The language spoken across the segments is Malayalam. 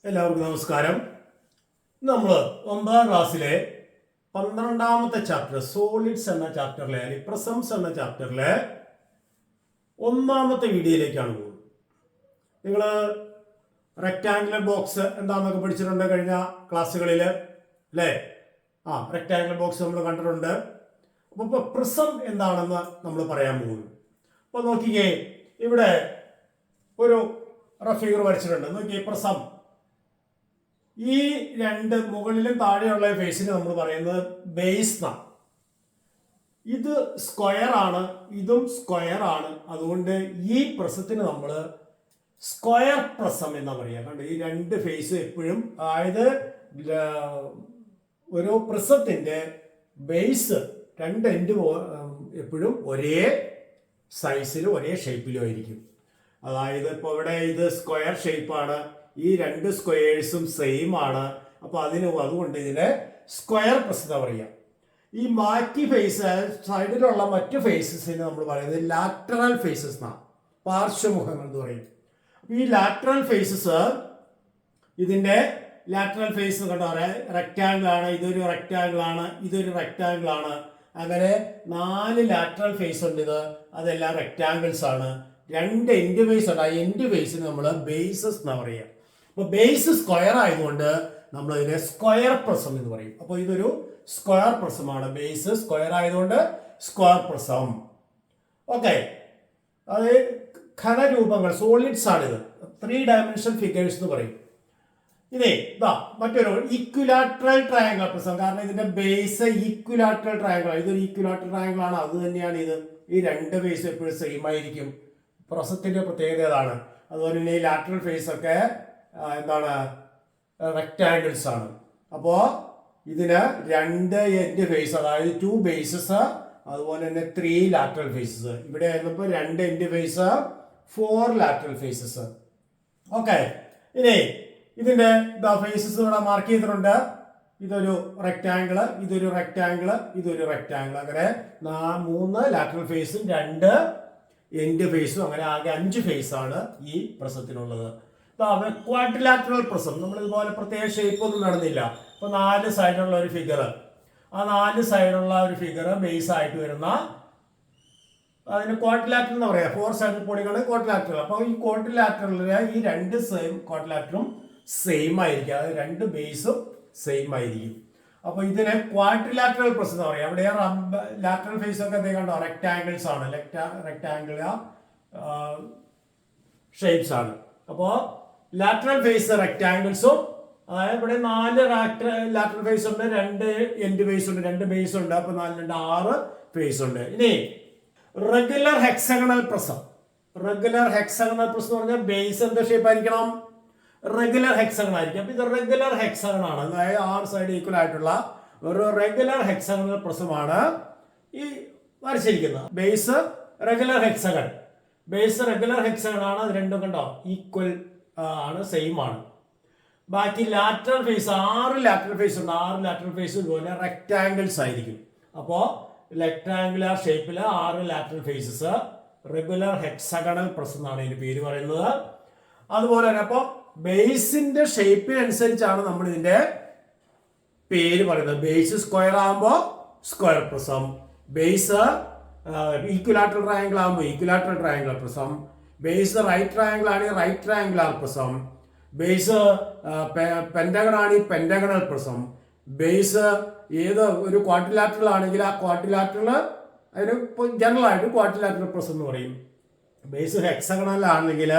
എല്ലാവർക്കും നമസ്കാരം. നമ്മൾ 9ാം ക്ലാസ്സിലെ 12ാമത്തെ ചാപ്റ്റർ സോളിഡ്സ് എന്ന ചാപ്റ്ററിലെ അല്ലെങ്കിൽ പ്രിസംസ് എന്ന ചാപ്റ്ററിലെ 1ാമത്തെ വീഡിയോയിലേക്കാണ് പോകുന്നത്. നിങ്ങൾ റെക്ടാങ്കുലർ ബോക്സ് എന്താണെന്നൊക്കെ പഠിച്ചിട്ടുണ്ട് കഴിഞ്ഞ ക്ലാസ്സുകളിൽ അല്ലേ? റെക്ടാങ്കുലർ ബോക്സ് നമ്മൾ കണ്ടിട്ടുണ്ട്. അപ്പോൾ ഇപ്പോൾ പ്രിസം എന്താണെന്ന് നമ്മൾ പറയാൻ പോകുന്നു. അപ്പോൾ നോക്കിക്കേ, ഇവിടെ ഒരു ഫിഗർ വരച്ചിട്ടുണ്ട്. നോക്കിയേ, പ്രിസം. ഈ രണ്ട് മുകളിലും താഴെയുള്ള ഫേസിന് നമ്മൾ പറയുന്നത് ബേസ് എന്നാണ്. ഇത് സ്ക്വയർ ആണ്, ഇതും സ്ക്വയർ ആണ്. അതുകൊണ്ട് ഈ പ്രസത്തിന് നമ്മൾ സ്ക്വയർ പ്രസം എന്നാ പറയുക. കണ്ട്, ഈ രണ്ട് ഫേസ് എപ്പോഴും, അതായത് ഒരു പ്രസത്തിന്റെ ബേസ് രണ്ട് എൻഡ് എപ്പോഴും ഒരേ സൈസിലും ഒരേ ഷേപ്പിലും ആയിരിക്കും. അതായത് ഇപ്പോൾ ഇവിടെ ഇത് സ്ക്വയർ ഷേപ്പാണ്, ഈ രണ്ട് സ്ക്വയേഴ്സും സെയിം ആണ്. അപ്പോൾ അതുകൊണ്ട് ഇതിനെ സ്ക്വയർ പ്രസ് എന്ന് പറയാം. ഈ മാറ്റി ഫേസ് സൈഡിലുള്ള മറ്റു ഫേസസിന് നമ്മൾ പറയുന്നത് ലാറ്ററൽ ഫേസസ് എന്നാണ്, പാർശ്വമുഖങ്ങൾ എന്ന് പറയും. അപ്പോൾ ഈ ലാറ്ററൽ ഫേസസ്, ഇതിന്റെ ലാറ്ററൽ ഫേസ് കണ്ടോ, റെക്റ്റാങ്കിൾ ആണ്, ഇതൊരു റെക്റ്റാങ്കിൾ ആണ്, ഇതൊരു റെക്റ്റാങ്കിൾ ആണ്. അങ്ങനെ 4 ലാറ്ററൽ ഫേസ് ഉണ്ട്. അതെല്ലാം റെക്റ്റാങ്കിൾസ് ആണ്. രണ്ട് എൻഡ് ഫേസ് ഉണ്ട്. ആ എൻഡ് ഫേസിന് നമ്മൾ ബേസസ് എന്നാ പറയുക. അപ്പോൾ ബേസ് സ്ക്വയർ ആയതുകൊണ്ട് നമ്മൾ ഇതിനെ സ്ക്വയർ പ്രസം എന്ന് പറയും. അപ്പോൾ ഇതൊരു സ്ക്വയർ പ്രസമാണ്. ബേസ് സ്ക്വയർ ആയതുകൊണ്ട് സ്ക്വയർ പ്രസം. ഓക്കെ, അത് ഘനരൂപങ്ങൾ, സോളിഡ്സ് ആണിത്. 3 ഡയമെൻഷണൽ ഫിഗേഴ്സ് എന്ന് പറയും. ഇതേ മറ്റൊരു ഈക്വിലാറ്ററൽ ട്രയാങ്കിൾ പ്രസം. കാരണം ഇതിന്റെ ബേസ് ഈക്വിലാറ്ററൽ ട്രയാങ്കിൾ ആണ്. ഇതൊരു ഈക്വിലാറ്ററൽ ട്രയാങ്കിൾ ആണ്. അത് തന്നെയാണ് ഇത്. ഈ രണ്ട് ബേസ് എപ്പോഴും സെയിം ആയിരിക്കും. പ്രസത്തിന്റെ പ്രത്യേകത അതാണ്. അതുപോലെ തന്നെ ഈ ലാറ്ററൽ ഫേസ് ഒക്കെ എന്താണ്, റെക്റ്റാങ്കിൾസ് ആണ്. അപ്പോൾ ഇതിന് 2 എൻഡ് ഫേസ്, അതായത് 2 ബേസസ്, അതുപോലെ തന്നെ 3 ലാറ്ററൽ ഫേസസ്. ഇവിടെ ആയിരുന്നപ്പോൾ 2 end face, 4 lateral faces. Okay, ഇനി ഇതിന്റെ ഫേസസ് ഇവിടെ മാർക്ക് ചെയ്തിട്ടുണ്ട്. ഇതൊരു റെക്റ്റാങ്കിള്, ഇതൊരു റെക്റ്റാങ്കിള്, ഇതൊരു റെക്റ്റാങ്കിൾ. അങ്ങനെ 3 ലാറ്ററൽ ഫേസും 2 എൻഡ് ഫേസും, അങ്ങനെ ആകെ 5 ഫേസ് ആണ് ഈ പ്രസത്തിനുള്ളത്. ക്വാഡ്രിലാറ്ററൽ പ്രസം. നമ്മൾ ഇതുപോലെ പ്രത്യേക ഷേപ്പ് ഒന്നും നടന്നില്ല. ഇപ്പൊ 4 സൈഡുള്ള ഒരു ഫിഗർ, ആ 4 സൈഡുള്ള ഒരു ഫിഗർ ബേസ് ആയിട്ട് വരുന്ന അതിന് ക്വാഡ്രിലാറ്ററൽ എന്ന് പറയാം. 4 സൈഡ് പോളിഗൺ ക്വാഡ്രിലാറ്ററൽ. അപ്പോൾ ഈ ക്വാഡ്രിലാറ്ററലിലെ ഈ 2 ക്വാഡ്രിലാറ്ററും സെയിം ആയിരിക്കും. അത് 2 ബേസും സെയിം ആയിരിക്കും. അപ്പൊ ഇതിനെ ക്വാഡ്രിലാറ്ററൽ പ്രസ് എന്ന് പറയാം. അവിടെ ലാറ്ററൽ ഫേസ് ഒക്കെ എന്തെങ്കിലും കണ്ടോ, റെക്ടാങ്കിൾസ് ആണ്, റെക്ടാങ്കിൾ ഷേപ്സ് ആണ്. അപ്പോ ലാറ്ററൽ ഫേസ് റെക്ടാങ്കിൾസും, അതായത് ഇവിടെ 4 ലാറ്ററൽ ഫേസ് ഉണ്ട്, 2 എൻഡ് ഫേസ് ഉണ്ട്, 2 ബേസ് ഉണ്ട്. അപ്പൊ 4 2 6 ഫേസ് ഉണ്ട്. ഇനി regular hexagonal prism. Regular hexagonal prism എന്ന് പറഞ്ഞാൽ ബേസ് എന്താ ഷേപ്പ് ആയിരിക്കണം, റെഗുലർ ഹെക്സഗൺ ആയിരിക്കും. അപ്പൊ ഇത് റെഗുലർ ഹെക്സഗൺ ആണ്. അതായത് 6 സൈഡ് ഈക്വൽ ആയിട്ടുള്ള ഒരു റെഗുലർ ഹെക്സഗണൽ പ്രസമാണ് ഈ വരച്ചിരിക്കുന്നത്. Base regular hexagon, base regular hexagon ആണ്. അത് രണ്ടും കണ്ടോ ഈക്വൽ ആണ്, സെയിം ആണ്. ബാക്കി ലാറ്ററൽ ഫേസ് 6 ലാറ്ററൽ ഫേസ് ഉണ്ട്. 6 ലാറ്ററൽ ഫേസ് ഇതുപോലെ റെക്ടാങ്കിൾസ് ആയിരിക്കും. അപ്പോൾ റെക്ടാങ്കുലർ ഷേപ്പിൽ 6 lateral faces, regular hexagonal prism എന്നാണ് ഇതിന്റെ പേര് പറയുന്നത്. അതുപോലെ തന്നെ അപ്പോൾ ബേസിന്റെ ഷേപ്പിനനുസരിച്ചാണ് നമ്മൾ ഇതിന്റെ പേര് പറയുന്നത്. ബേസ് സ്ക്വയർ ആകുമ്പോൾ സ്ക്വയർ പ്രസം, ബേസ് ഈക്വിലാറ്ററൽ ട്രയാങ്കിൾ ആകുമ്പോൾ ഈക്വിലാറ്ററൽ ട്രയാങ്കിൾ പ്രസം, ബേസ് റൈറ്റ് ട്രയാങ്കിൾ ആണെങ്കിൽ റൈറ്റ് ട്രയാങ്കിളർ പ്രസം, ബേസ് പെന്റഗൺ ആണെങ്കിൽ പെന്റഗണൽ പ്രസം, ബേസ് ഏത് ഒരു ക്വാഡ്രിലാറ്ററൽ ആണെങ്കിൽ ആ ക്വാഡ്രിലാറ്ററൽ അതിന് ജനറൽ ആയിട്ട് ക്വാഡ്രിലാറ്ററൽ പ്രസം എന്ന് പറയും. ബേസ് ഹെക്സഗണൽ ആണെങ്കിൽ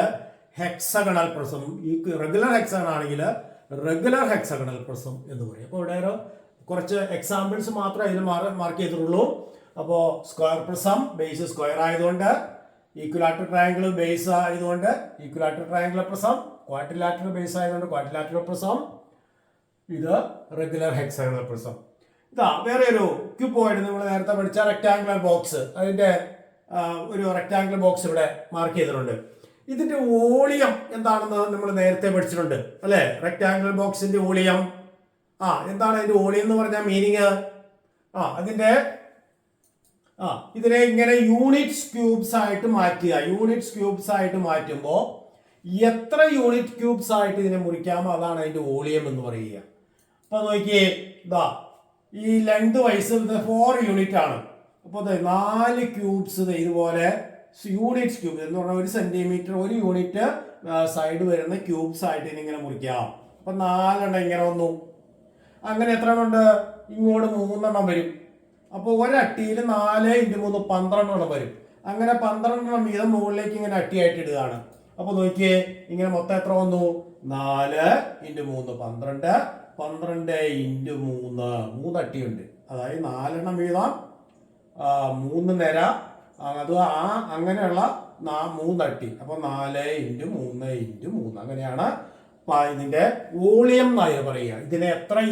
ഹെക്സഗണൽ പ്രസം, ഈ റെഗുലർ ഹെക്സഗൺ ആണെങ്കിൽ റെഗുലർ ഹെക്സഗണൽ പ്രസം എന്ന് പറയും. അപ്പോൾ ഇവിടെ കുറച്ച് എക്സാമ്പിൾസ് മാത്രമേ ഇതിൽ മാർക്ക് ചെയ്തിട്ടുള്ളൂ. അപ്പോൾ സ്ക്വയർ പ്രസം, ബേസ് സ്ക്വയർ ആയതുകൊണ്ട്, ഈക്വിലാറ്ററൽ ട്രയാങ്കിൾ ബേസ് ആയതുകൊണ്ട് ഈക്വിലാറ്ററൽ ട്രയാങ്കിൾ പ്രസം, ക്വാഡ്രിലാറ്ററൽ ബേസ് ആയതുകൊണ്ട് ക്വാഡ്രിലാറ്ററൽ പ്രസം, ഇത് റെഗുലർ ഹെക്സഗണൽ പ്രസം. വേറെ ഒരു ക്യൂബോയിഡ് നമ്മൾ നേരത്തെ പഠിച്ച റെക്ടാങ്കുലർ ബോക്സ്, അതിന്റെ ഒരു റെക്ടാങ്കുലർ ബോക്സ് ഇവിടെ മാർക്ക് ചെയ്തിട്ടുണ്ട്. ഇതിന്റെ വോളിയം എന്താണെന്ന് നമ്മൾ നേരത്തെ പഠിച്ചിട്ടുണ്ട് അല്ലെ? റെക്ടാങ്കുലർ ബോക്സിന്റെ വോളിയം, എന്താണ് അതിന്റെ വോളിയം എന്ന് പറഞ്ഞാൽ മീനിങ്? അതിന്റെ ഇതിനെ ഇങ്ങനെ യൂണിറ്റ്സ് ക്യൂബ്സ് ആയിട്ട് മാറ്റുക. യൂണിറ്റ്സ് ക്യൂബ്സ് ആയിട്ട് മാറ്റുമ്പോൾ എത്ര യൂണിറ്റ് ക്യൂബ്സ് ആയിട്ട് ഇതിനെ മുറിക്കാമോ അതാണ് അതിന്റെ വോളിയം എന്ന് പറയുക. അപ്പൊ നോക്കിയേ, ഇതാ ഈ ലെങ്ത് വൈസ് 4 യൂണിറ്റ് ആണ്. അപ്പോൾ 4 ക്യൂബ്സ് ഇതുപോലെ യൂണിറ്റ് ക്യൂബ് എന്ന് പറഞ്ഞാൽ 1 സെന്റിമീറ്റർ 1 യൂണിറ്റ് സൈഡ് വരുന്ന ക്യൂബ്സ് ആയിട്ട് ഇങ്ങനെ മുറിക്കാം. അപ്പൊ 4 ഇങ്ങനെ വന്നു. അങ്ങനെ എത്ര എണ്ണം ഉണ്ട്? ഇങ്ങോട്ട് 3 വരും. അപ്പോൾ ഒരട്ടിയിൽ 4 × 3 12 വരും. അങ്ങനെ 12 വീതം മുകളിലേക്ക് ഇങ്ങനെ അട്ടിയായിട്ട് ഇടുകയാണ്. അപ്പൊ നോക്കിയേ, ഇങ്ങനെ മൊത്തം എത്ര വന്നു? 4 × 3 12, 12 × 3 അട്ടിയുണ്ട്. അതായത് 4 വീതം 3 നിര, അത് അങ്ങനെയുള്ള 3 അട്ടി. അപ്പൊ 4 × 3 × 3 അങ്ങനെയാണ് ഇതിന്റെ വോളിയം എന്നായി പറയുക.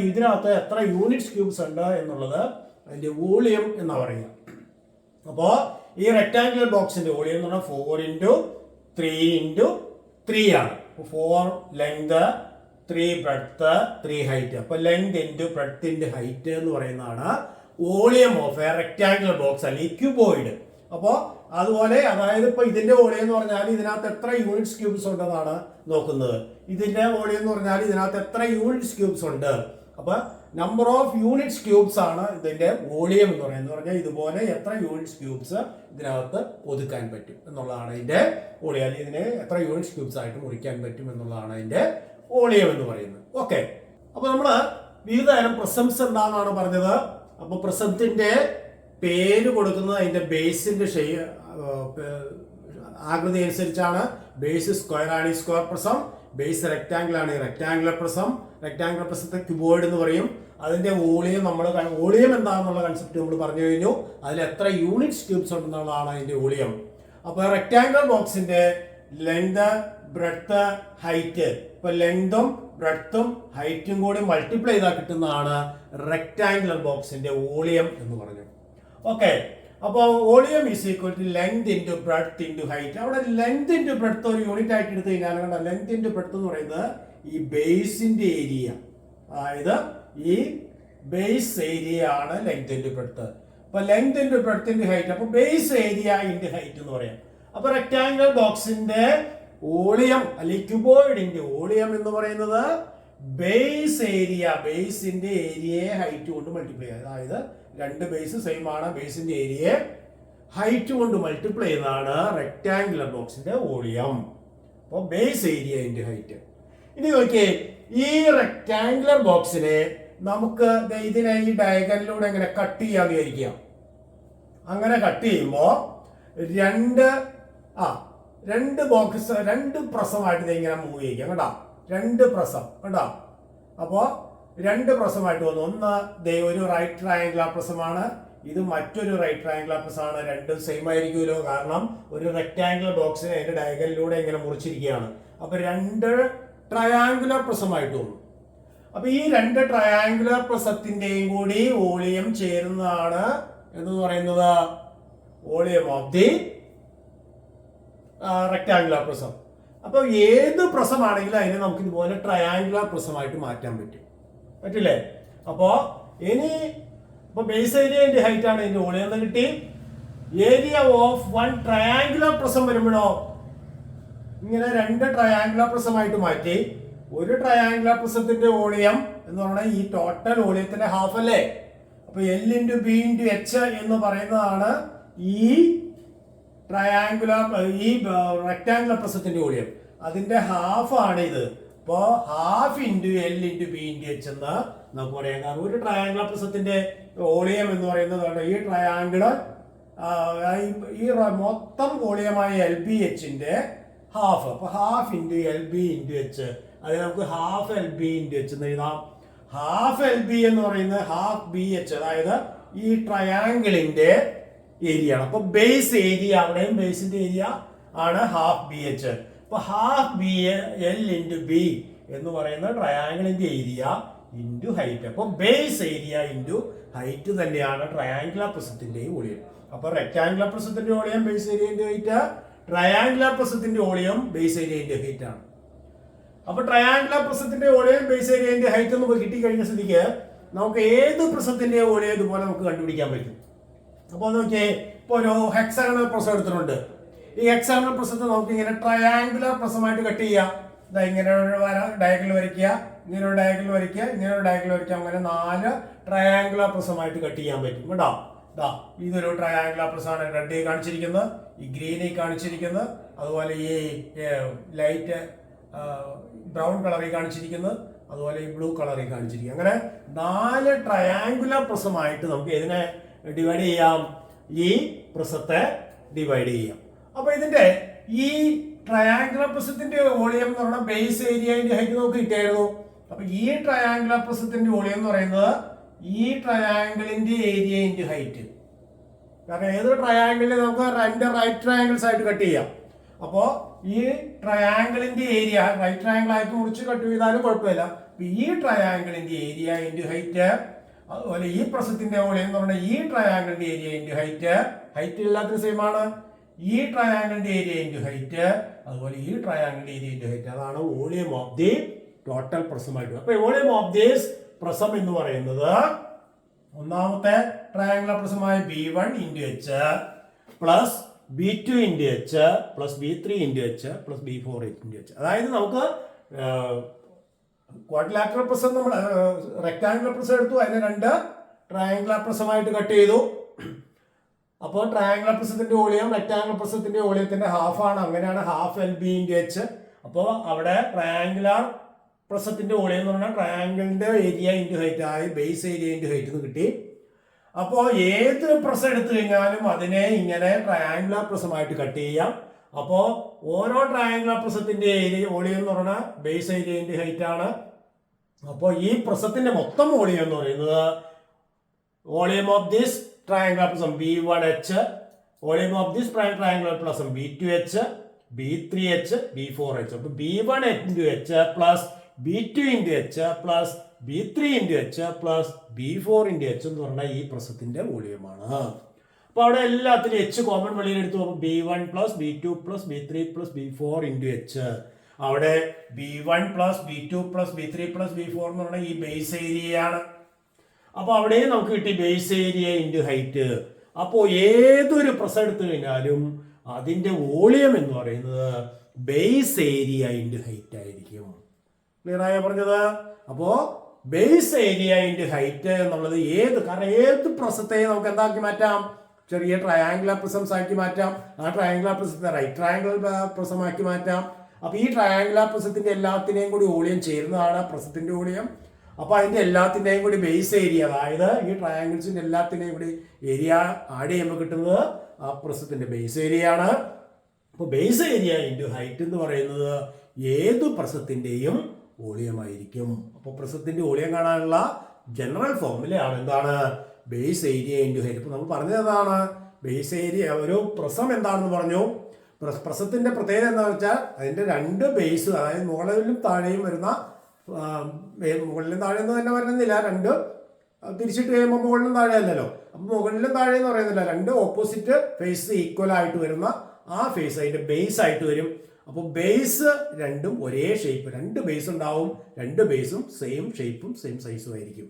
ഇതിനകത്ത് എത്ര യൂണിറ്റ്സ് ക്യൂബ്സ് ഉണ്ട് എന്നുള്ളത് അതിന്റെ വോളിയം എന്നാ പറയുക. അപ്പോ ഈ റെക്ടാങ്കുലർ ബോക്സിന്റെ വോളിയം എന്ന് പറഞ്ഞാൽ 4 × 3 × 3 ആണ്. 4 ലെങ്ത്, 3 ബ്രെഡ്ത്ത്, 3 ഹൈറ്റ്. അപ്പൊ length into breadth into height എന്ന് പറയുന്നതാണ് volume of A rectangular box അല്ലെങ്കിൽ ക്യൂബോയിഡ്. അപ്പോൾ അതുപോലെ അതായത് ഇപ്പൊ ഇതിന്റെ വോളിയം എന്ന് പറഞ്ഞാൽ ഇതിനകത്ത് എത്ര യൂണിറ്റ്സ് ക്യൂബ്സ് ഉണ്ടെന്നാണ് നോക്കുന്നത്. ഇതിന്റെ വോളിയം എന്ന് പറഞ്ഞാൽ ഇതിനകത്ത് എത്ര യൂണിറ്റ്സ് ക്യൂബ്സ് ഉണ്ട്. അപ്പൊ നമ്പർ ഓഫ് യൂണിറ്റ്സ് ക്യൂബ്സ് ആണ് ഇതിന്റെ വോളിയം എന്ന് പറയുന്നത്. പറഞ്ഞാൽ ഇതുപോലെ എത്ര യൂണിറ്റ്സ് ക്യൂബ്സ് ഇതിനകത്ത് ഒതുക്കാൻ പറ്റും എന്നുള്ളതാണ് ഇതിന്റെ വോളിയം. അല്ലെങ്കിൽ ഇതിനെ എത്ര യൂണിറ്റ്സ് ക്യൂബ്സ് ആയിട്ട് മുറിക്കാൻ പറ്റും എന്നുള്ളതാണ് ഇതിന്റെ വോളിയം എന്ന് പറയുന്നത്. ഓക്കെ, അപ്പൊ നമ്മള് വിവിധ തരം പ്രിസംസ് എന്താണെന്നാണ് പറഞ്ഞത്. അപ്പൊ പ്രിസത്തിന്റെ പേര് കൊടുക്കുന്നത് അതിന്റെ ബേസിന്റെ ആകൃതി അനുസരിച്ചാണ്. ബേസ് സ്ക്വയർ ആണ് ഈ സ്ക്വയർ പ്രിസം, ബേസ് റെക്ടാംഗിൾ ആണ് ഈ റെക്ടാംഗുലർ പ്രിസം. റെക്ടാംഗുലർ പ്രിസത്തെ ക്യൂബോയിഡ് എന്ന് പറയും. അതിന്റെ വോളിയം വോളിയം എന്താണെന്നുള്ള കൺസെപ്റ്റ് നമ്മൾ പറഞ്ഞു കഴിഞ്ഞു. അതിൽ എത്ര യൂണിറ്റ്സ് ക്യൂബ്സ് ഉണ്ടെന്നുള്ളതാണ് അതിന്റെ വോളിയം. അപ്പൊ റെക്ടാംഗുലർ ബോക്സിന്റെ ലെങ്ത്, ബ്രെഡ്ത്ത്, ഹൈറ്റ്, ഇപ്പൊ ലെങ്തും ബ്രെഡ്ത്തും ഹൈറ്റും കൂടി മൾട്ടിപ്ലൈ ചെയ്താൽ കിട്ടുന്നതാണ് റെക്ടാംഗുലർ ബോക്സിന്റെ വോളിയം എന്ന് പറഞ്ഞു. ഓക്കെ, അപ്പോൾ volume is equal to length into breadth into height. അവിടെ ലെങ്ത് ഇൻറ്റു ബ്രെഡ്ത്ത് ഒരു യൂണിറ്റ് ആയിട്ട് എടുത്തു കഴിഞ്ഞാൽ കണ്ട ലെങ്ത് ഇൻറ്റു ബ്രെഡ്ത്ത് എന്ന് പറയുന്നത് ഈ ബേസിന്റെ ഏരിയ, അതായത് ഈ ബേസ് ഏരിയ ആണ് ലെങ്ത് ഇൻറ്റു ബ്രെഡ്ത്ത്. അപ്പൊ length into breadth into height, അപ്പൊ ബേസ് ഏരിയ ഇൻറ്റു ഹൈറ്റ് എന്ന് പറയാം. അപ്പൊ റെക്ടാംഗുലർ ബോക്സിന്റെ വോളിയം അല്ലെങ്കിൽ ക്യൂബോയിഡിന്റെ വോളിയം എന്ന് പറയുന്നത് ബേസ് ഏരിയ, ബേസിന്റെ ഏരിയയെ ഹൈറ്റ് കൊണ്ട് മൾട്ടിപ്ലൈ ചെയ്യുക. അതായത് 2 ബേസ് സെയിം ആണ്, ബേസിന്റെ ഏരിയയെ ഹൈറ്റ് കൊണ്ട് മൾട്ടിപ്ലൈ ചെയ്യുന്നതാണ് റെക്ടാംഗുലർ ബോക്സിന്റെ വോളിയം. അപ്പോൾ ബേസ് ഏരിയ ഇൻറ്റു ഹൈറ്റ്. ഇനി നോക്കിയേ, ഈ റെക്ടാംഗുലർ ബോക്സിനെ നമുക്ക് ഇതിനെ ഈ ഡയഗണലിലൂടെ എങ്ങനെ കട്ട് ചെയ്യാന്ന് വിചാരിക്കുക. അങ്ങനെ കട്ട് ചെയ്യുമ്പോൾ രണ്ട് ബോക്സ് 2 പ്രസമായിട്ട് ഇങ്ങനെ മൂവ് ചെയ്യിക്കാം കേട്ടോ. 2 പ്രസം കേട്ടോ. അപ്പോ 2 പ്രസമായിട്ട് വന്നു. ഒന്ന് ഒരു റൈറ്റ് ട്രയാങ്കുലർ പ്രസമാണ്, ഇത് മറ്റൊരു റൈറ്റ് ട്രയാങ്കുലർ പ്രസമാണ്. രണ്ടും സെയിം ആയിരിക്കുമല്ലോ, കാരണം ഒരു റെക്ടാങ്കുലർ ബോക്സിനെ അതിന്റെ ഡയഗണലിലൂടെ ഇങ്ങനെ മുറിച്ചിരിക്കുകയാണ്. അപ്പൊ 2 ട്രയാങ്കുലർ പ്രസമായിട്ട് വന്നു. അപ്പൊ ഈ 2 ട്രയാങ്കുലർ പ്രസത്തിന്റെയും കൂടി വോളിയം ചേരുന്നതാണ് എന്ന് പറയുന്നത് volume of the rectangular prism. അപ്പൊ ഏത് പ്രസമാണെങ്കിലും അതിനെ നമുക്ക് ഇതുപോലെ ട്രയാങ്കുലർ പ്രസമായിട്ട് മാറ്റാൻ പറ്റില്ലേ? അപ്പോ ഇപ്പൊ ബേസ് ഏരിയ ഇൻറ്റു ഹൈറ്റ് ആണ് ഇതിന്റെ വോളിയം എന്ന് കിട്ടി. ഏരിയ ഓഫ് 1 ട്രയാങ്കുലർ പ്രസം വരുമ്പോഴോ ഇങ്ങനെ 2 ട്രയാങ്കുലർ പ്രസമായിട്ട് മാറ്റി. ഒരു ട്രയാങ്കുലർ പ്രസത്തിന്റെ വോളിയം എന്ന് പറഞ്ഞാൽ ഈ ടോട്ടൽ വോളിയത്തിന്റെ ഹാഫ് അല്ലേ. അപ്പൊ L × B × H എന്ന് പറയുന്നതാണ് ഈ റെക്ടാങ്കുലർ പ്രസത്തിന്റെ വോളിയം. അതിന്റെ ഹാഫ് ആണ് ഇത്. അപ്പോ half into L × B × H എന്ന് നമുക്ക് പറയാം. കാരണം ഒരു ട്രയാങ്കുലർ പ്രസത്തിന്റെ വോളിയം എന്ന് പറയുന്നത് ഈ ട്രയാങ്കിള് ഈ മൊത്തം വോളിയമായ LBH ഹാഫ്. അപ്പൊ ഹാഫ് ഇൻറ്റു LB × H. അത് നമുക്ക് ഹാഫ് LB × H എന്ന് എഴുതാം. ഹാഫ് LB എന്ന് പറയുന്നത് ഹാഫ് BH, അതായത് ഈ ട്രയാങ്കിളിന്റെ ഏരിയ ആണ്. അപ്പൊ ബേസ് ഏരിയ, അവിടെയും ബേസിന്റെ ഏരിയ ആണ് ഹാഫ് BH. അപ്പൊ ഹാഫ് L × B എന്ന് പറയുന്ന ട്രയാങ്കിളിന്റെ ഏരിയ ഇൻറ്റു ഹൈറ്റ്. അപ്പൊ ബേസ് ഏരിയ ഇൻറ്റു ഹൈറ്റ് തന്നെയാണ് ട്രയാങ്കുലർ പ്രിസത്തിന്റെയും വോളിയം. അപ്പൊ റെക്ടാങ്കുലർ പ്രിസത്തിന്റെ volume base area into height, triangular പ്രിസത്തിന്റെ volume base area into height ആണ്. അപ്പൊ ട്രയാങ്കുലർ പ്രിസത്തിന്റെ volume base area into height എന്ന് കിട്ടിക്കഴിഞ്ഞ സ്ഥിതിക്ക് നമുക്ക് ഏത് പ്രിസത്തിന്റെ വോളിയം ഇതുപോലെ നമുക്ക് കണ്ടുപിടിക്കാൻ പറ്റും. അപ്പോൾ നോക്കിയേ, ഇപ്പൊ ഒരു ഹെക്സാഗണൽ പ്രിസം എടുത്തിട്ടുണ്ട്. ഈ ഹെക്സാഗണൽ പ്രസത്തെ നമുക്ക് ഇങ്ങനെ ട്രയാങ്കുലർ പ്രസമായിട്ട് കട്ട് ചെയ്യാം. ഇങ്ങനെ ഒരു ഡയഗണൽ വരയ്ക്കുക, ഇങ്ങനെ ഒരു ഡയഗണൽ വരയ്ക്കുക, ഇങ്ങനെ ഒരു ഡയഗണൽ വരയ്ക്കുക. അങ്ങനെ 4 ട്രയാങ്കുലർ പ്രസമായിട്ട് കട്ട് ചെയ്യാൻ പറ്റും കേട്ടോ. ഇതൊരു ട്രയാങ്കുലർ പ്രസമാണ്. റെഡ് കാണിച്ചിരിക്കുന്നത്, ഈ ഗ്രീനിൽ കാണിച്ചിരിക്കുന്നത്, അതുപോലെ ഈ ലൈറ്റ് ബ്രൗൺ കളറിൽ കാണിച്ചിരിക്കുന്നത്, അതുപോലെ ഈ ബ്ലൂ കളറിൽ കാണിച്ചിരിക്കുന്നത്. അങ്ങനെ 4 ട്രയാങ്കുലർ പ്രസമായിട്ട് നമുക്ക് ഇതിനെ ഡിവൈഡ് ചെയ്യാം, ഈ പ്രസത്തെ ഡിവൈഡ് ചെയ്യാം. അപ്പൊ ഇതിന്റെ ഈ ട്രയാങ്കുലർ പ്രസത്തിന്റെ വോളിയം എന്ന് പറഞ്ഞാൽ ബേസ് ഏരിയ ഹൈറ്റ് നമുക്ക് കിട്ടിയായിരുന്നു. അപ്പൊ ഈ ട്രയാങ്കുലർ പ്രസത്തിന്റെ വോളിയം എന്ന് പറയുന്നത് ഈ ട്രയാങ്കിളിന്റെ ഏരിയ ഇൻറ്റു ഹൈറ്റ്. കാരണം ഏതൊരു ട്രയാങ്കിളിനെ നമുക്ക് 2 റൈറ്റ് ട്രയാങ്കിൾസ് ആയിട്ട് കട്ട് ചെയ്യാം. അപ്പോ ഈ ട്രയാങ്കിളിന്റെ ഏരിയ റൈറ്റ് ട്രയാങ്കിൾ ആയിട്ട് മുറിച്ച് കട്ട് ചെയ്താലും കുഴപ്പമില്ല. ഈ ട്രയാങ്കിളിന്റെ ഏരിയ ഇൻറ്റു ഹൈറ്റ്, അതുപോലെ ഈ പ്രസത്തിന്റെ വോളിയം എന്ന് പറഞ്ഞാൽ ഈ ട്രയാങ്കിളിന്റെ ഏരിയ ഇൻറ്റു ഹൈറ്റ്. ഹൈറ്റ് എല്ലാത്തിനും സെയിം ആണ്. ഈ ട്രയാങ്കിളിന്റെ ഏരിയ ഇൻറ്റു ഹൈറ്റ്, അതുപോലെ ഈ ട്രയാങ്കിളിന്റെ ഏരിയ ഇൻറ്റു ഹൈറ്റ്. അതാണ് വോളിയം ഓഫ് ദി ടോട്ടൽ പ്രസമായിട്ട്. അപ്പൊ വോളിയം ഓഫ് ദിസ് പ്രസം എന്ന് പറയുന്നത് ഒന്നാമത്തെ ട്രയാങ്കുലർ പ്രസമായ B1 into h plus B2 into h plus B3 into h plus B4 into h. അതായത് നമുക്ക് ക്വാഡ്രിലാറ്ററൽ പ്രസം, നമ്മൾ റെക്ടാങ്കുലർ പ്രസം എടുത്തു, അതിനെ 2 ട്രയാങ്കുലർ പ്രസമായിട്ട് കട്ട് ചെയ്തു. അപ്പോൾ ട്രയാങ്കുലർ പ്രസത്തിന്റെ വോളിയം റെക്ടാങ്കുലർ പ്രസത്തിന്റെ വോളിയത്തിന്റെ ഹാഫ് ആണ്. അങ്ങനെയാണ് ഹാഫ് LB ഇൻറ്റു എച്ച്. അപ്പോൾ അവിടെ ട്രയാങ്കുലർ പ്രസത്തിന്റെ വോളിയം എന്ന് പറഞ്ഞാൽ ട്രയാങ്കിളിന്റെ ഏരിയ ഇൻറ്റു ഹൈറ്റ് ആയി ബേസ് ഏരിയ ഇൻറ്റു ഹൈറ്റ് എന്ന് കിട്ടി. അപ്പോൾ ഏത് പ്രസം എടുത്തു കഴിഞ്ഞാലും അതിനെ ഇങ്ങനെ ട്രയാങ്കുലർ പ്രസമായിട്ട് കട്ട് ചെയ്യാം. അപ്പോൾ ഓരോ ട്രയാങ്കുലർ പ്രസത്തിന്റെ ഏരിയ വോളിയം എന്ന് പറഞ്ഞാൽ ബേസ് ഏരിയ ഇൻറ്റു ഹൈറ്റ് ആണ്. അപ്പോൾ ഈ പ്രസത്തിന്റെ മൊത്തം വോളിയം എന്ന് പറയുന്നത് volume of this triangular prism B1H, volume of this triangular prism B2H, B3H, B4H. അപ്പോൾ B1 into H plus B2 into H plus B3 into H plus B4 into H എന്ന് പറഞ്ഞാൽ ഈ പ്രസത്തിന്റെ വോളിയമാണ്. അപ്പോൾ അവിടെ എല്ലാത്തിനും H കോമൺ വെളിയിൽ എടുത്തു. അപ്പോൾ B1 plus B2 plus B3 plus B4 into H. അവിടെ B1 plus B2 plus B3 plus B4 എന്ന് പറഞ്ഞാൽ ഈ ബേസ് ഏരിയയാണ്. അപ്പൊ അവിടെ നമുക്ക് കിട്ടി ബേസ് ഏരിയ ഇൻറ്റു ഹൈറ്റ്. അപ്പോൾ ഏതൊരു പ്രസം എടുത്തു കഴിഞ്ഞാലും അതിന്റെ വോളിയം എന്ന് പറയുന്നത് ബേസ് ഏരിയ ഇൻറ്റു ഹൈറ്റ് ആയിരിക്കും. ക്ലിയർ ആയ പറഞ്ഞത്? അപ്പോ ബേസ് ഏരിയ ഇൻറ്റു ഹൈറ്റ് എന്നുള്ളത് കാരണം ഏത് പ്രസത്തെയും നമുക്ക് എന്താക്കി മാറ്റാം? ചെറിയ ട്രയാങ്കുലർ പ്രസംസ് ആക്കി മാറ്റാം. ആ ട്രയാങ്കുലർ പ്രസത്തെ റൈറ്റ് ട്രയാങ്കുലർ പ്രസമാക്കി മാറ്റാം. അപ്പൊ ഈ ട്രയാങ്കുലർ പ്രസത്തിന്റെ എല്ലാത്തിനെയും കൂടി വോളിയം ചേരുന്നതാണ് പ്രസത്തിന്റെ വോളിയം. അപ്പൊ അതിന്റെ എല്ലാത്തിന്റെയും കൂടി ബേസ് ഏരിയ, അതായത് ഈ ട്രയാങ്കിൾസിന്റെ എല്ലാത്തിന്റെയും കൂടി ഏരിയ ആഡ് ചെയ്യുമ്പോൾ കിട്ടുന്നത് ആ പ്രസത്തിന്റെ ബേസ് ഏരിയ ആണ്. അപ്പോൾ ബേസ് ഏരിയ ഇൻറ്റു ഹൈറ്റ് എന്ന് പറയുന്നത് ഏതു പ്രസത്തിന്റെയും വോളിയം ആയിരിക്കും. അപ്പോൾ പ്രസത്തിന്റെ വോളിയം കാണാനുള്ള ജനറൽ ഫോർമുലയാണ് എന്താണ്? Base area into height. ഇപ്പൊ നമ്മൾ പറഞ്ഞത് എന്താണ്? ബേസ് ഏരിയ, ഒരു പ്രസം എന്താണെന്ന് പറഞ്ഞു. പ്രസത്തിന്റെ പ്രത്യേകത എന്താണെന്ന് വെച്ചാൽ അതിന്റെ 2 ബേസ്, അതായത് മുകളിലും താഴെയും വരുന്ന, മുകളിലും താഴെ എന്ന് തന്നെ പറയുന്നില്ല, 2 തിരിച്ചിട്ട് കഴിയുമ്പോൾ മുകളിലും താഴെ അല്ലല്ലോ. അപ്പൊ മുകളിലും താഴെ എന്ന് പറയുന്നില്ല, 2 ഓപ്പോസിറ്റ് ഫേസ് ഈക്വൽ ആയിട്ട് വരുന്ന ആ ഫേസ് അതിന്റെ ബേസ് ആയിട്ട് വരും. അപ്പോൾ ബേസ് രണ്ടും ഒരേ ഷേപ്പ്, 2 ബേസ് ഉണ്ടാവും, 2 ബേസും സെയിം ഷേപ്പും സെയിം സൈസും ആയിരിക്കും.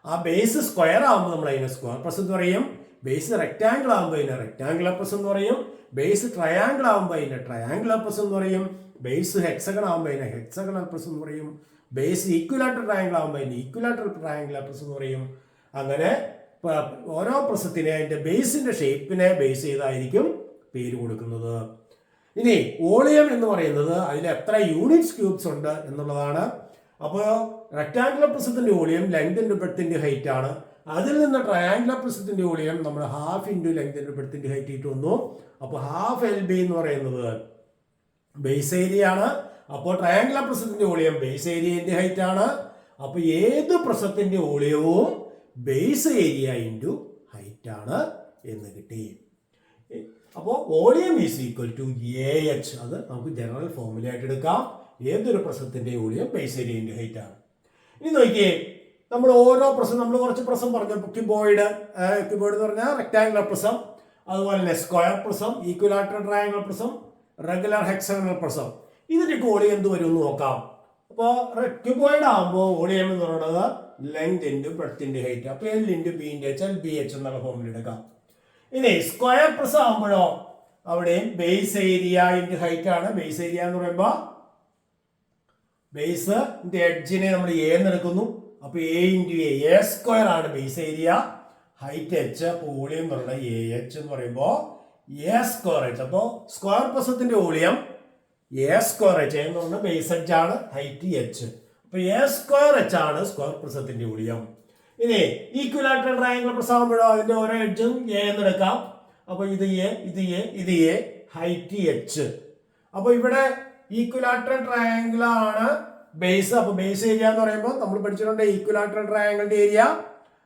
ആ ബേസ് സ്ക്വയർ ആകുമ്പോൾ നമ്മൾ അതിനെ സ്ക്വയർ പ്രസ് എന്ന് പറയും. ബേസ് റെക്ടാങ്കിൾ ആകുമ്പോൾ അതിനെ റെക്ടാങ്കുലർ പ്രസ് എന്ന് പറയും. ബേസ് ട്രയാങ്കിൾ ആകുമ്പോൾ അതിനെ ട്രയാങ്കുലർ പ്രസ് എന്ന് പറയും. ബേസ് ഹെക്സഗൺ ആകുമ്പോൾ അതിനെ ഹെക്സഗണൽ പ്രസ് എന്ന് പറയും. ബേസ് ഈക്വലാറ്റർ ട്രയാങ്കിൾ ആകുമ്പോൾ അതിന് ഈക്വലാറ്റർ ട്രയാങ്കുലർ പ്രസ് എന്ന് പറയും. അങ്ങനെ ഓരോ പ്രസത്തിനെ അതിന്റെ ബേസിന്റെ ഷേപ്പിനെ ബേസ് ചെയ്തായിരിക്കും പേര് കൊടുക്കുന്നത്. ഇനി വോളിയം എന്ന് പറയുന്നത് അതിൽ എത്ര യൂണിറ്റ്സ് ക്യൂബ്സ് ഉണ്ട് എന്നുള്ളതാണ്. അപ്പോൾ റെക്ടാങ്കുലർ പ്രസത്തിന്റെ volume length into breadth into height ആണ്. അതിൽ നിന്ന് ട്രയാങ്കുലർ പ്രസത്തിന്റെ വോളിയം നമ്മൾ half into length into breadth into height ഇട്ട് വന്നു. അപ്പോൾ ഹാഫ് LB എന്ന് പറയുന്നത് ബേസ് ഏരിയ ആണ്. അപ്പോൾ ട്രയാങ്കുലർ പ്രസത്തിന്റെ volume base area into height ആണ്. അപ്പോൾ ഏത് പ്രസത്തിന്റെ വോളിയവും ബേസ് ഏരിയ ഇൻറ്റു ഹൈറ്റ് ആണ് എന്ന് കിട്ടി. അപ്പോൾ volume is equal to AH. അത് നമുക്ക് ജനറൽ ഫോർമുല ആയിട്ട് എടുക്കാം. ഏതൊരു പ്രസത്തിന്റെ volume base area into height ആണ്. ഇനി നോക്കിയേ, നമ്മൾ ഓരോ പ്രസം, നമ്മൾ കുറച്ച് പ്രസം പറഞ്ഞു. ക്യൂബോയിഡ് എന്ന് പറഞ്ഞാൽ റെക്ടാങ്കുലർ പ്രസം, അതുപോലെ തന്നെ square prism, equilateral triangular prism, regular hexagonal prism. ഇതിന്റെ വോളിയം എന്ത് വരും എന്ന് നോക്കാം. അപ്പോൾ ക്യൂബോയിഡ് ആകുമ്പോൾ വോളിയം എന്ന് പറയുന്നത് length into breadth into height. അപ്പോൾ L into B into H, LBH എന്നുള്ള ഫോർമുല എടുക്കാം. ഇനി സ്ക്വയർ പ്രസം ആകുമ്പോഴോ അവിടെയും ബേസ് ഏരിയ ഇൻറ്റു ഹൈറ്റ് ആണ്. ബേസ് ഏരിയ എന്ന് പറയുമ്പോൾ ബേസ് എഡ്ജിനെ നമ്മൾ എ എന്ന് എടുക്കുന്നു. അപ്പൊ എ ഇൻറ്റു എ സ്ക്വയർ ആണ് ബേസ് ഏരിയ. Height h. അപ്പോൾ വോളിയം എന്ന് പറയുന്നത് എ എച്ച് എന്ന് പറയുമ്പോൾ എ സ്ക്വയർ എച്ച്. അപ്പോൾ സ്ക്വയർ പ്രസത്തിന്റെ വോളിയം എ സ്ക്വയർ എച്ച് എന്ന് പറഞ്ഞാൽ ബേസ് എഡ്ജ് ആണ്, ഹൈറ്റ് എച്ച്. അപ്പൊ എ സ്ക്വയർ എച്ച് ആണ് സ്ക്വയർ പ്രസത്തിന്റെ വോളിയം. ഇനി ഈക്വിലാറ്ററൽ ട്രയാങ്കിൾ പ്രസമാകുമ്പോഴോ അതിന്റെ ഓരോ എഡ്ജും എ എന്ന് എടുക്കാം. അപ്പൊ ഇത് എ, ഇത് എ, ഇത് എ, ഹൈറ്റ് എച്ച്. അപ്പൊ ഇവിടെ ഈക്വിലാറ്ററൽ ട്രയാങ്കിൾ ആണ് ബേസ്. അപ്പൊ ബേസ് ഏരിയ എന്ന് പറയുമ്പോൾ നമ്മൾ പഠിച്ചിട്ടുണ്ട് ഈക്വിലാറ്ററൽ ട്രയാങ്കിളിന്റെ ഏരിയ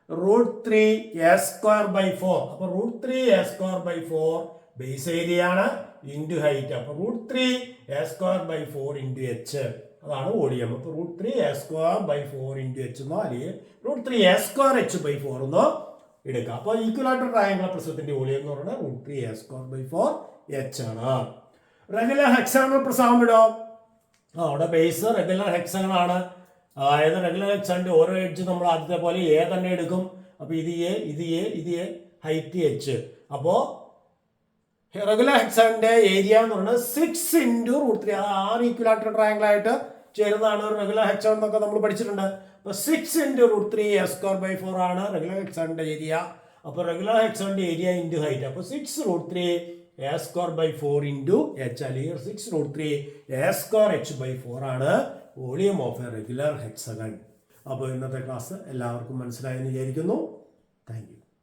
√3a²/4. അപ്പൊ √3a²/4 ബേസ് ഏരിയ ആണ് ഇൻറ്റു ഹൈറ്റ്. അപ്പൊ √3a²/4 ഇൻറ്റു എച്ച് അതാണ് വോളിയം. അപ്പൊ √3a²/4 ഇൻറ്റു എച്ച് എന്നോ അല്ലെങ്കിൽ √3a²h/4 എന്നോ എടുക്കാം. അപ്പൊ ഈക്വിലാറ്ററൽ ട്രയാങ്കിൾ പ്രസവത്തിന്റെ വോളിയം എന്ന് പറയുന്നത് √3a²/4 എച്ച് ആണ്. റെഗുലർ ഹെക്സാഗണൽ പ്രസവമിടോ അവിടെ ബേസ് റെഗുലർ ഹെക്സാഗൺ ആണ്. അതായത് റെഗുലർ ഹെക്സാഗണിന്റെ ഓരോ എഡ്ജ് നമ്മൾ ആദ്യത്തെ പോലെ എ തന്നെ എടുക്കും. അപ്പൊ ഇത് എ, ഇത് എ, ഇത് എ, ഹൈറ്റ് എച്ച്. അപ്പോ റെഗുലർ ഹെക്സാഗണിന്റെ ഏരിയ എന്ന് പറയുന്നത് 6 ഇൻറ്റു √3. അത് 6 ഈക്വിലാറ്ററൽ ട്രയാങ്കിൾ ആയിട്ട് ചേരുന്നതാണ് റെഗുലർ ഹെക്സാഗൺ എന്നൊക്കെ നമ്മൾ പഠിച്ചിട്ടുണ്ട്. അപ്പൊ 6 ഇൻറ്റു √3a²/4 ആണ് റെഗുലർ ഹെക്സാഗണിന്റെ ഏരിയ. അപ്പൊ റെഗുലർ ഹെക്സാഗണിന്റെ ഏരിയ ഇൻറ്റു ഹൈറ്റ്. അപ്പൊ 6√3a²/4 ഇൻറ്റു എച്ച് അല്ലെങ്കിൽ 6√3a²h/4 ആണ് volume of A regular hexagon. അപ്പോൾ ഇന്നത്തെ ക്ലാസ് എല്ലാവർക്കും മനസ്സിലായെന്ന് വിചാരിക്കുന്നു. Thank you.